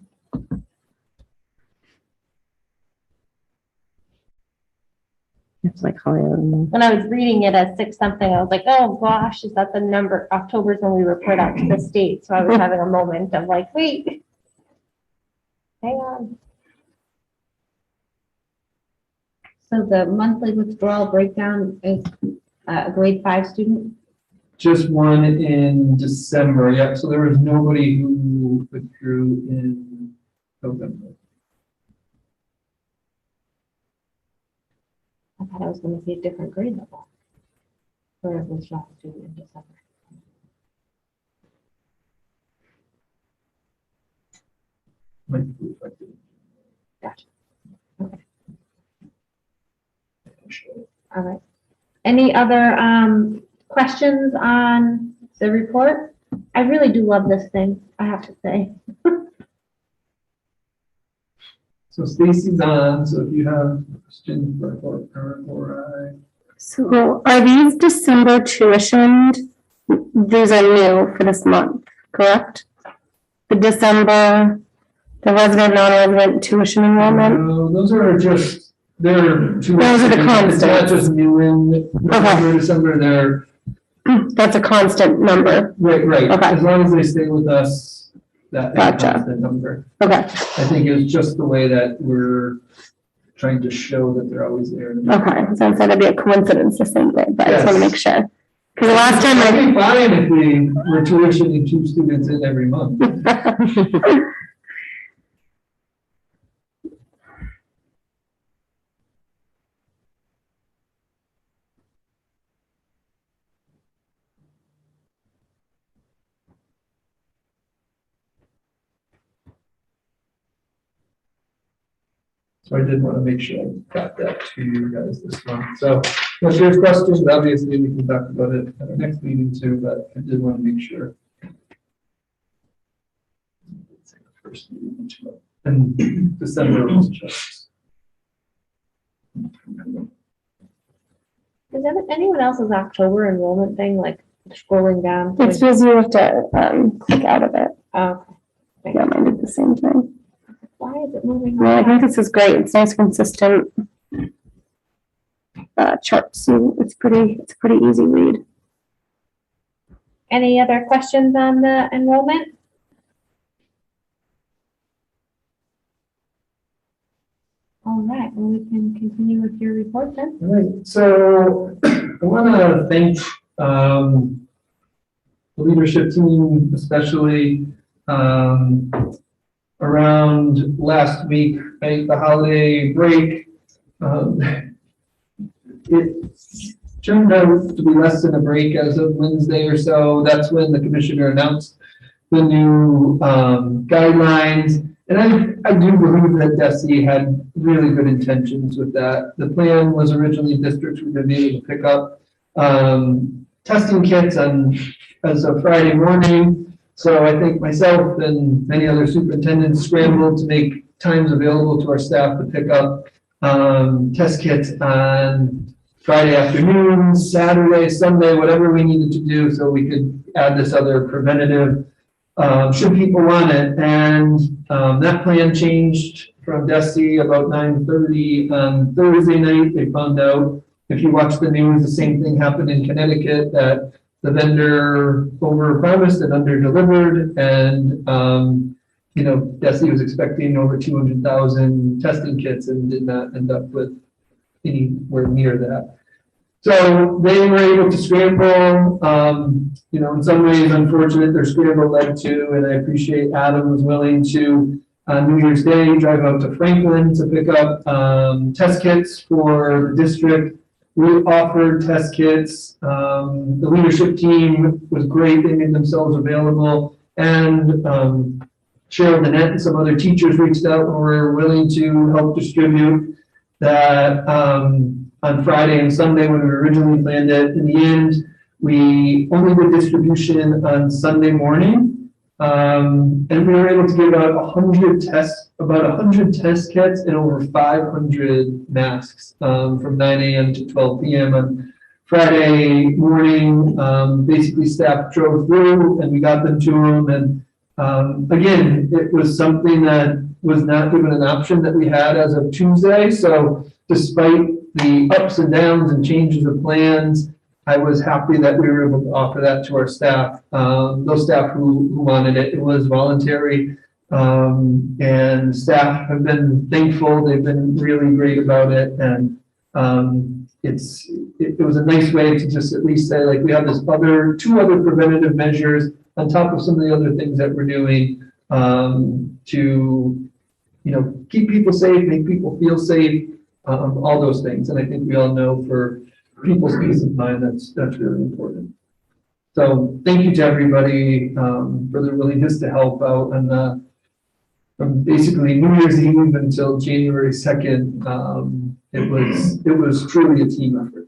It's like higher than that. When I was reading it as 6 something, I was like, oh gosh, is that the number? October's when we report out to the state. So I was having a moment of like, wait, hang on. So the monthly withdrawal breakdown is a grade 5 student. Just 1 in December, yeah, so there was nobody who withdrew in November. I thought I was gonna see a different grade level. Or it was not due in December. Might be reflected. Gotcha. All right. Any other questions on the report? I really do love this thing, I have to say. So Stacy's on, so if you have questions for her or So are these December tuitioned? These are new for this month, correct? The December, the resident, non-resident tuition enrollment? No, those are just, they're. Those are the It's not constants. just new in November, December, they're, That's a constant number. right. Okay. As long as they stay with us, that Gotcha. becomes the number. Okay, I think it's just the way that we're trying to show that they're always there. okay. So I said it'd be a coincidence the same way, but I just want to Yes. make sure. Because the last time It'd be fine if we were tuitioning 2 students in every month. So I did want to make sure I got that to you guys this month. So if there's questions, obviously we can talk about it at our next meeting too, but I did want to make sure. First meeting, and December was just. Is that anyone else's October enrollment thing, like scrolling down? It's because you have to click out of it. Okay. Yeah, mine did the same thing. Why is it moving? Well, I like think that? this is great. It's nice, consistent charts. So it's a pretty easy read. Any other questions on the enrollment? All right, well, we can continue with your report then. All right, so I want to thank the leadership team, especially around last week, right, the holiday break. It turned out to be less than a break as of Wednesday or so. That's when the commissioner announced the new guidelines. And I do believe that DESE had really good intentions with that. The plan was originally districts were going to be able to pick up testing kits as of Friday morning. So I think myself and many other superintendents scrambled to make times available to our staff to pick up test kits on Friday afternoon, Saturday, Sunday, whatever we needed to do so we could add this other preventative should people want it. And that plan changed from DESE about 9:30 on Thursday night. They found out, if you watch the news, the same thing happened in Connecticut, that the vendor over-promised and under-delivered. And, DESE was expecting over 200,000 testing kits and did not end up with anywhere near that. So they were able to scramble, in some ways, unfortunate, their scramble led to, and I appreciate Adam was willing to, on New Year's Day, drive out to Franklin to pick up test kits for the district. We offered test kits. The leadership team was great. They made themselves available. And Cheryl Danette and some other teachers reached out and were willing to help distribute that on Friday and Sunday when we originally planned it. In the end, we only did distribution on Sunday morning. And we were able to get about 100 test kits and over 500 masks from 9 a.m. to 12 p.m. on Friday morning. Basically, staff drove through and we got them to them. And again, it was something that was not even an option that we had as of Tuesday. So despite the ups and downs and changes of plans, I was happy that we were able to offer that to our staff. Those staff who wanted it, it was voluntary. And staff have been thankful. They've been really great about it. And it was a nice way to just at least say, like, we have this two other preventative measures on top of some of the other things that we're doing to, keep people safe, make people feel safe, all those things. And I think we all know for people's peace of mind, that's really important. So thank you to everybody for their willingness to help out, and from basically New Year's Eve until January 2nd, it was truly a team effort.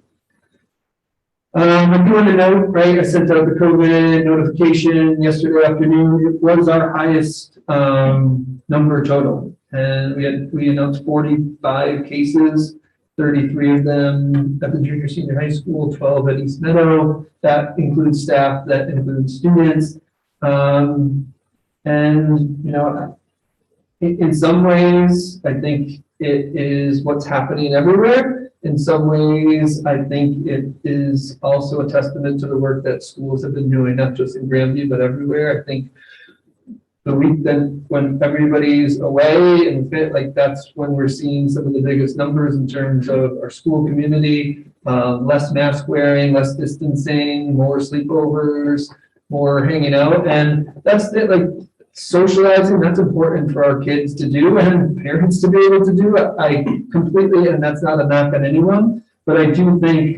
I'm doing a note, right? I sent out the COVID notification yesterday afternoon. It was our highest number total, and we announced 45 cases. 33 of them at the junior senior high school, 12 at East Meadow. That includes staff, that includes students. And, you know, in some ways, I think it is what's happening everywhere. In some ways, I think it is also a testament to the work that schools have been doing, not just in Granby, but everywhere. I think the week then when everybody's away and fit, like that's when we're seeing some of the biggest numbers in terms of our school community, less mask wearing, less distancing, more sleepovers, more hanging out. And that's it, like socializing, that's important for our kids to do and parents to be able to do. I completely, and that's not a knock on anyone, but I do think,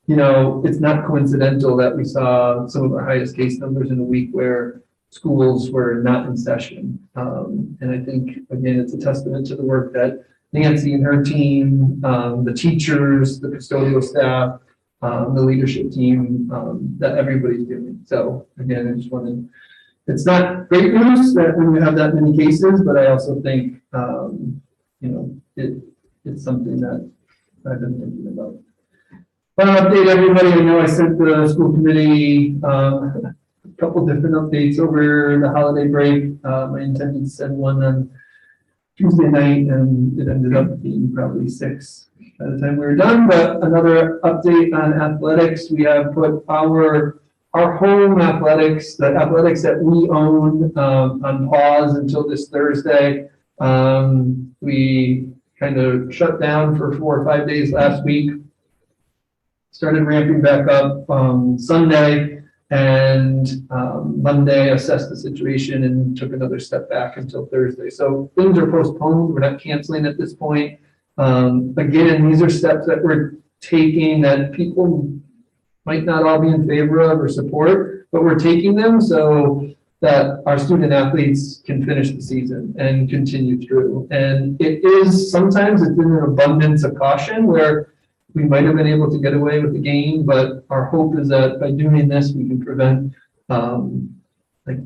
you know, it's not coincidental that we saw some of our highest case numbers in a week where schools were not in session. And I think, again, it's a testament to the work that Nancy and her team, the teachers, the custodial staff, the leadership team, that everybody's doing. So again, I just wanted, it's not great news that when we have that many cases, but I also think, you know, it's something that I've been thinking about. But I'll update everybody. I know I sent the school committee a couple different updates over the holiday break. I intended to send one on Tuesday night, and it ended up being probably 6 by the time we were done. But another update on athletics, we have put our home athletics, the athletics that we own, on pause until this Thursday. We kind of shut down for 4 or 5 days last week, started ramping back up Sunday, and Monday assessed the situation and took another step back until Thursday. So things are postponed. We're not canceling at this point. Again, these are steps that we're taking that people might not all be in favor of or support, but we're taking them so that our student athletes can finish the season and continue through. And it is, sometimes it's been an abundance of caution where we might have been able to get away with the game, but our hope is that by doing this, we can prevent like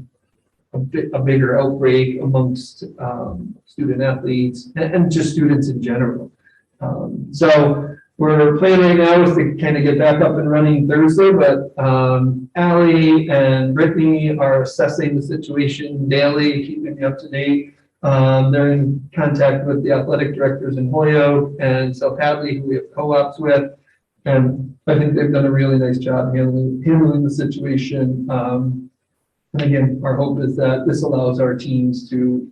a bigger outbreak amongst student athletes and just students in general. So we're planning right now is to kind of get back up and running Thursday, but Allie and Brittany are assessing the situation daily, keeping me up to date. They're in contact with the athletic directors in Holyoke and South Hadley, who we have co-ops with. And I think they've done a really nice job handling the situation. And again, our hope is that this allows our teams to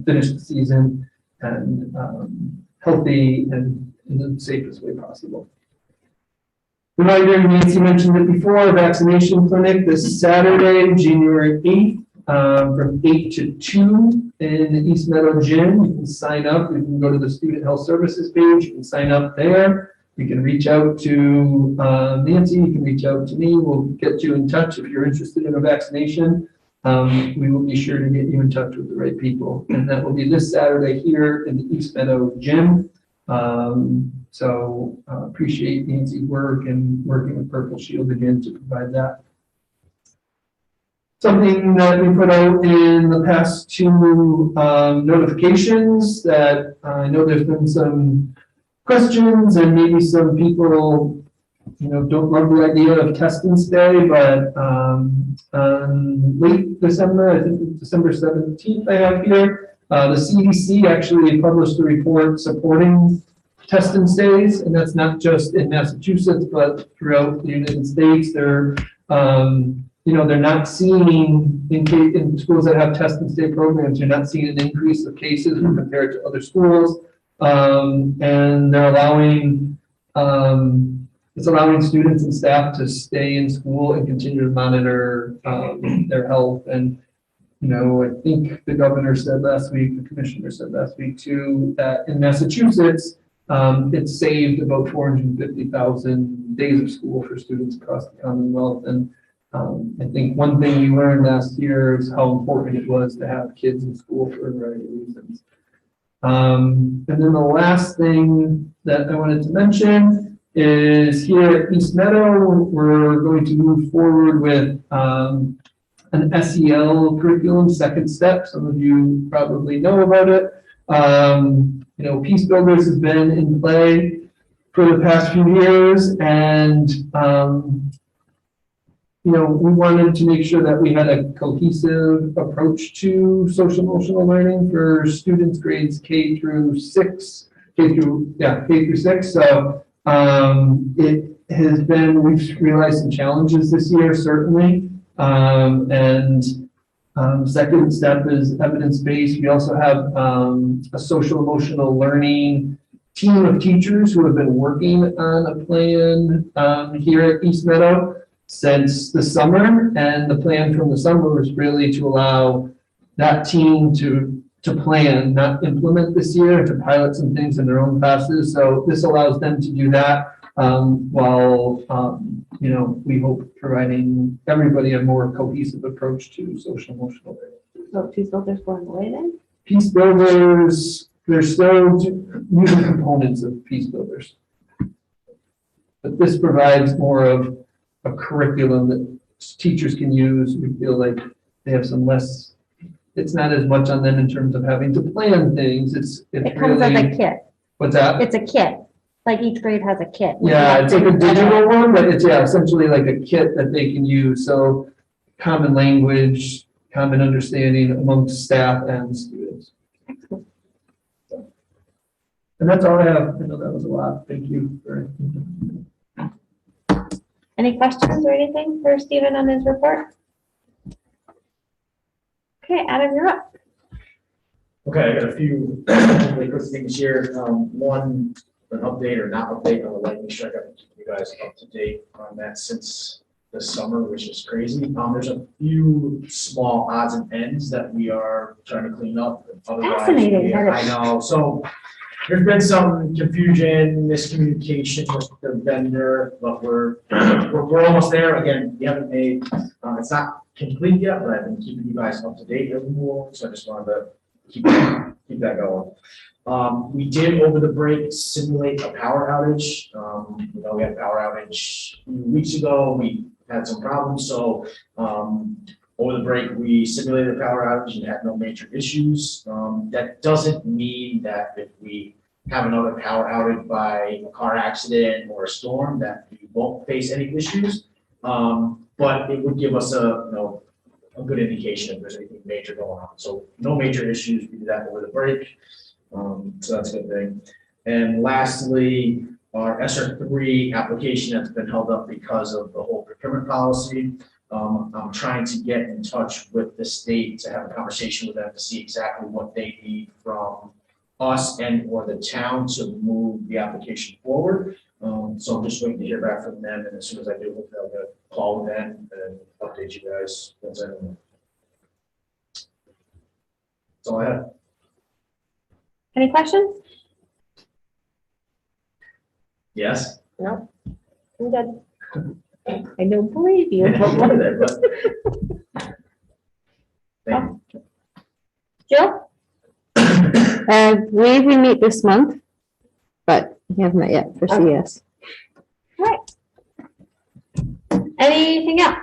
finish the season and healthy and in the safest way possible. Reminder, Nancy mentioned it before, vaccination clinic this Saturday, January 8th, from 8 to 2 in the East Meadow Gym. You can sign up. You can go to the Student Health Services page. You can sign up there. You can reach out to Nancy. You can reach out to me. We'll get you in touch if you're interested in a vaccination. We will be sure to get you in touch with the right people. And that will be this Saturday here in the East Meadow Gym. So appreciate Nancy's work and working with Purple Shield again to provide that. Something that we put out in the past 2 notifications that I know there's been some questions and maybe some people, you know, don't love the idea of test and stay, but late December, I think it's December 17th I have here, the CDC actually published a report supporting test and stays, and that's not just in Massachusetts, but throughout the United States. They're, you know, they're not seeing in schools that have test and stay programs, you're not seeing an increase of cases when compared to other schools. And they're allowing, it's allowing students and staff to stay in school and continue to monitor their health. And, you know, I think the governor said last week, the commissioner said last week too, that in Massachusetts, It's saved about 450,000 days of school for students across the Commonwealth. And I think one thing we learned last year is how important it was to have kids in school for a variety of reasons. And then the last thing that I wanted to mention is here at East Meadow, we're going to move forward with an SEL curriculum, second step. Some of you probably know about it. You know, Peace Builders has been in play for the past few years, and you know, we wanted to make sure that we had a cohesive approach to social emotional learning for students grades K through 6. So it has been, we've realized some challenges this year, certainly. Second step is evidence-based. We also have a social emotional learning team of teachers who have been working on a plan here at East Meadow since the summer, and the plan from the summer was really to allow that team to plan, not implement this year, to pilot some things in their own classes. So this allows them to do that while, you know, we hope providing everybody a more cohesive approach to social emotional learning. So Peace Builders going away then? Peace Builders, they're still using components of Peace Builders. But this provides more of a curriculum that teachers can use. We feel like they have some less, it's not as much on them in terms of having to plan things. It comes as a kit. What's that? It's a kit. Like each grade has a kit. Yeah, it's like a digital one, but it's essentially like a kit that they can use. So common language, common understanding amongst staff and students. Excellent. And that's all I have. I know that was a lot. Thank you. Any questions or anything for Stephen on his report? Okay, Adam, you're up. Okay, I got a few really quick things here. One, an update or not update on the lightning strike. I've been keeping you guys up to date on that since the summer, which is crazy. There's a few small odds and ends that we are trying to clean up. Otherwise, Fascinating. I know. So there's been some confusion, miscommunication with the vendor, but we're almost there. Again, we haven't made, it's not complete yet, but I've been keeping you guys up to date every morning, so I just wanted to keep that going. We did over the break simulate a power outage. You know, we had a power outage a few weeks ago. We had some problems, so over the break we simulated a power outage and had no major issues. That doesn't mean that if we have another power outage by a car accident or a storm that we won't face any issues. But it would give us a good indication if there's anything major going on. So no major issues. We did that over the break. So that's a good thing. And lastly, our SR3 application that's been held up because of the whole procurement policy. I'm trying to get in touch with the state to have a conversation with them to see exactly what they need from us and or the town to move the application forward. So I'm just waiting to hear back from them, and as soon as I do, hopefully I'll get a call with them and update you guys once I know. That's all I have. Any questions? Yes? No, I'm good. I don't believe you. Thank you. Jill? I believe we meet this month, but we have not yet for CS. Right. Anything else?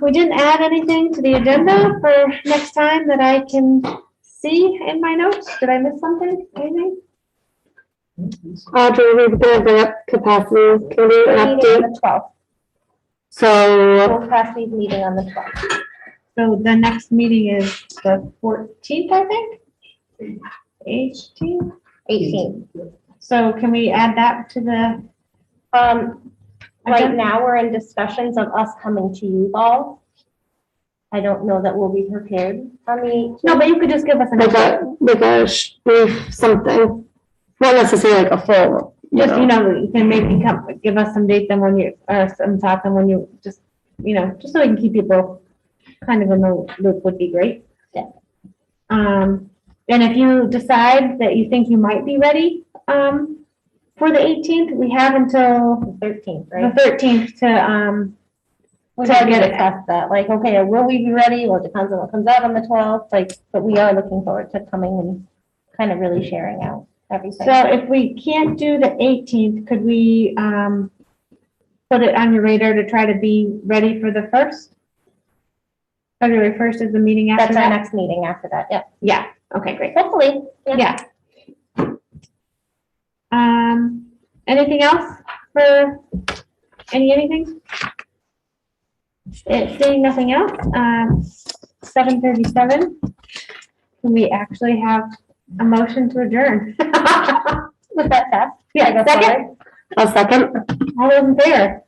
We didn't add anything to the agenda for next time that I can see in my notes. Did I miss something? Anything? Audrey, we're going to bring up capacity committee Meeting on update. the 12th. So Full capacity meeting on the 12th. So the next meeting is the 14th, I think? 18th? 18th. So can we add that to the? Right Okay. now, we're in discussions of us coming to you all. I don't know that we'll be prepared on the. No, but you could just give us an update. like a brief something, not necessarily like a full, Just, you can maybe give us some dates and when you, or some thoughts and when you just, just so we can keep people kind of in the loop would be great. Yeah. And if you decide that you think you might be ready, for the 18th, we have until 13th, the right? 13th to, We So have to get it. discuss that, like, okay, will we be ready? Well, it depends on what comes out on the 12th, like, but we are looking forward to coming and kind of really sharing out everything. so if we can't do the 18th, could we, put it on your radar to try to be ready for the 1st? February 1st is the meeting after That's our that? next meeting after that, yep. Yeah, okay, great. Hopefully, yeah. Yeah. Anything else for, anything? Seeing nothing else, 7:37. Can we actually have a motion to adjourn? Was that fast? Yeah, I go second? forward? I'll second. All those in favor?